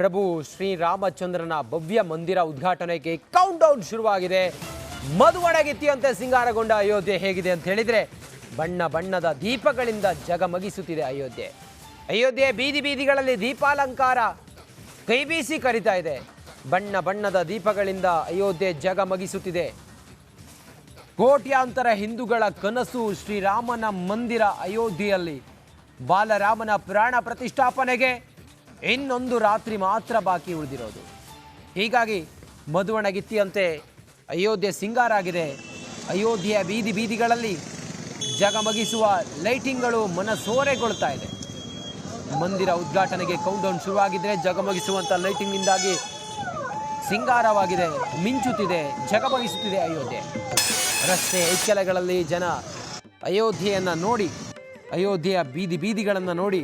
ಪ್ರಭು ಶ್ರೀರಾಮಚಂದ್ರನ ಭವ್ಯ ಮಂದಿರ ಉದ್ಘಾಟನೆಗೆ ಕೌಂಟ್ ಡೌನ್ ಶುರುವಾಗಿದೆ. ಮದುವಣಗಿತ್ತಿಯಂತೆ ಸಿಂಗಾರಗೊಂಡ ಅಯೋಧ್ಯೆ ಹೇಗಿದೆ ಅಂತ ಹೇಳಿದ್ರೆ, ಬಣ್ಣ ಬಣ್ಣದ ದೀಪಗಳಿಂದ ಜಗಮಗಿಸುತ್ತಿದೆ ಅಯೋಧ್ಯೆ. ಅಯೋಧ್ಯೆ ಬೀದಿ ಬೀದಿಗಳಲ್ಲಿ ದೀಪಾಲಂಕಾರ ಕೈಬೀಸಿ ಕರಿತಾ ಇದೆ. ಬಣ್ಣ ಬಣ್ಣದ ದೀಪಗಳಿಂದ ಅಯೋಧ್ಯೆ ಜಗಮಗಿಸುತ್ತಿದೆ. ಕೋಟ್ಯಾಂತರ ಹಿಂದೂಗಳ ಕನಸು ಶ್ರೀರಾಮನ ಮಂದಿರ ಅಯೋಧ್ಯೆಯಲ್ಲಿ. ಬಾಲರಾಮನ ಪ್ರಾಣ ಪ್ರತಿಷ್ಠಾಪನೆಗೆ ಇನ್ನೊಂದು ರಾತ್ರಿ ಮಾತ್ರ ಬಾಕಿ ಉಳಿದಿರೋದು. ಹೀಗಾಗಿ ಮದುವಣಗಿತ್ತಿಯಂತೆ ಅಯೋಧ್ಯೆ ಸಿಂಗಾರ ಆಗಿದೆ. ಅಯೋಧ್ಯೆಯ ಬೀದಿ ಬೀದಿಗಳಲ್ಲಿ ಜಗಮಗಿಸುವ ಲೈಟಿಂಗ್ಗಳು ಮನಸೋರೆಗೊಳ್ತಾ ಇದೆ. ಮಂದಿರ ಉದ್ಘಾಟನೆಗೆ ಕೌಂಟ್ ಡೌನ್ ಶುರುವಾಗಿದ್ದರೆ ಜಗಮಗಿಸುವಂಥ ಲೈಟಿಂಗ್ನಿಂದಾಗಿ ಸಿಂಗಾರವಾಗಿದೆ, ಮಿಂಚುತ್ತಿದೆ, ಜಗಮಗಿಸುತ್ತಿದೆ ಅಯೋಧ್ಯೆ. ರಸ್ತೆ ಇಕ್ಕೆಲೆಗಳಲ್ಲಿ ಜನ ಅಯೋಧ್ಯೆಯನ್ನು ನೋಡಿ, ಅಯೋಧ್ಯೆಯ ಬೀದಿ ಬೀದಿಗಳನ್ನು ನೋಡಿ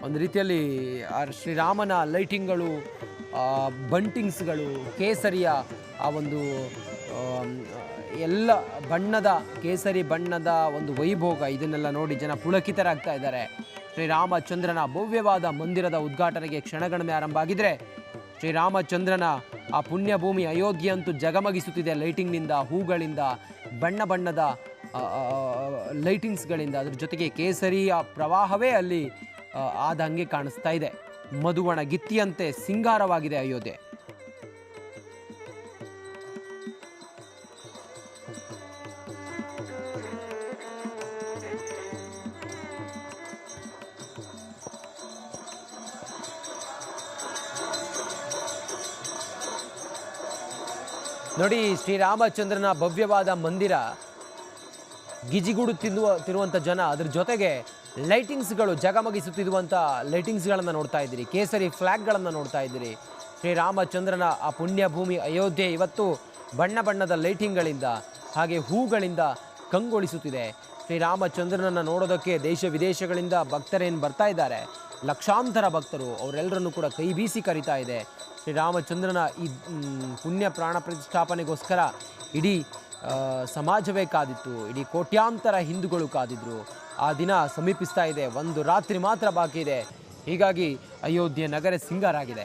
ಒಂದು ರೀತಿಯಲ್ಲಿ ಶ್ರೀರಾಮನ ಲೈಟಿಂಗ್ಗಳು, ಬಂಟಿಂಗ್ಸ್ಗಳು, ಕೇಸರಿಯ ಆ ಒಂದು ಎಲ್ಲ ಬಣ್ಣದ ಕೇಸರಿ ಬಣ್ಣದ ಒಂದು ವೈಭೋಗ, ಇದನ್ನೆಲ್ಲ ನೋಡಿ ಜನ ಪುಳಕಿತರಾಗ್ತಾ ಇದ್ದಾರೆ. ಶ್ರೀರಾಮಚಂದ್ರನ ಭವ್ಯವಾದ ಮಂದಿರದ ಉದ್ಘಾಟನೆಗೆ ಕ್ಷಣಗಣನೆ ಆರಂಭ ಆಗಿದ್ರೆ, ಶ್ರೀರಾಮಚಂದ್ರನ ಆ ಪುಣ್ಯಭೂಮಿ ಅಯೋಧ್ಯೆ ಅಂತೂ ಜಗಮಗಿಸುತ್ತಿದೆ ಲೈಟಿಂಗ್ನಿಂದ, ಹೂಗಳಿಂದ, ಬಣ್ಣ ಬಣ್ಣದ ಲೈಟಿಂಗ್ಸ್ಗಳಿಂದ. ಅದ್ರ ಜೊತೆಗೆ ಕೇಸರಿಯ ಪ್ರವಾಹವೇ ಅಲ್ಲಿ ಆದಂಗೆ ಕಾಣಿಸ್ತಾ ಇದೆ. ಮದುವಣಗಿತ್ತಿಯಂತೆ ಸಿಂಗಾರವಾಗಿದೆ ಅಯೋಧ್ಯೆ. ನೋಡಿ, ಶ್ರೀರಾಮಚಂದ್ರನ ಭವ್ಯವಾದ ಮಂದಿರ, ಗಿಜಿಗುಡುತ್ತಿರುವಂಥ ಜನ, ಅದ್ರ ಜೊತೆಗೆ ಲೈಟಿಂಗ್ಸ್ಗಳು, ಜಗಮಗಿಸುತ್ತಿರುವಂಥ ಲೈಟಿಂಗ್ಸ್ಗಳನ್ನು ನೋಡ್ತಾ ಇದ್ದೀರಿ, ಕೇಸರಿ ಫ್ಲ್ಯಾಗ್ಗಳನ್ನು ನೋಡ್ತಾ ಇದ್ದೀರಿ. ಶ್ರೀರಾಮಚಂದ್ರನ ಆ ಪುಣ್ಯಭೂಮಿ ಅಯೋಧ್ಯೆ ಇವತ್ತು ಬಣ್ಣ ಬಣ್ಣದ ಲೈಟಿಂಗ್ಗಳಿಂದ ಹಾಗೆ ಹೂಗಳಿಂದ ಕಂಗೊಳಿಸುತ್ತಿದೆ. ಶ್ರೀರಾಮಚಂದ್ರನನ್ನು ನೋಡೋದಕ್ಕೆ ದೇಶ ವಿದೇಶಗಳಿಂದ ಭಕ್ತರೇನು ಬರ್ತಾ ಇದ್ದಾರೆ, ಲಕ್ಷಾಂತರ ಭಕ್ತರು, ಅವರೆಲ್ಲರನ್ನು ಕೂಡ ಕೈ ಬೀಸಿ ಕರಿತಾ ಇದೆ. ಶ್ರೀರಾಮಚಂದ್ರನ ಈ ಪುಣ್ಯ ಪ್ರಾಣ ಪ್ರತಿಷ್ಠಾಪನೆಗೋಸ್ಕರ ಇಡೀ ಸಮಾಜವೇ ಕಾದಿತ್ತು, ಇಡೀ ಕೋಟ್ಯಾಂತರ ಹಿಂದೂಗಳು ಕಾದಿದ್ರು. ಆ ದಿನ ಸಮೀಪಿಸ್ತಾ ಇದೆ, ಒಂದು ರಾತ್ರಿ ಮಾತ್ರ ಬಾಕಿ ಇದೆ. ಹೀಗಾಗಿ ಅಯೋಧ್ಯೆ ನಗರ ಸಿಂಗಾರ ಆಗಿದೆ.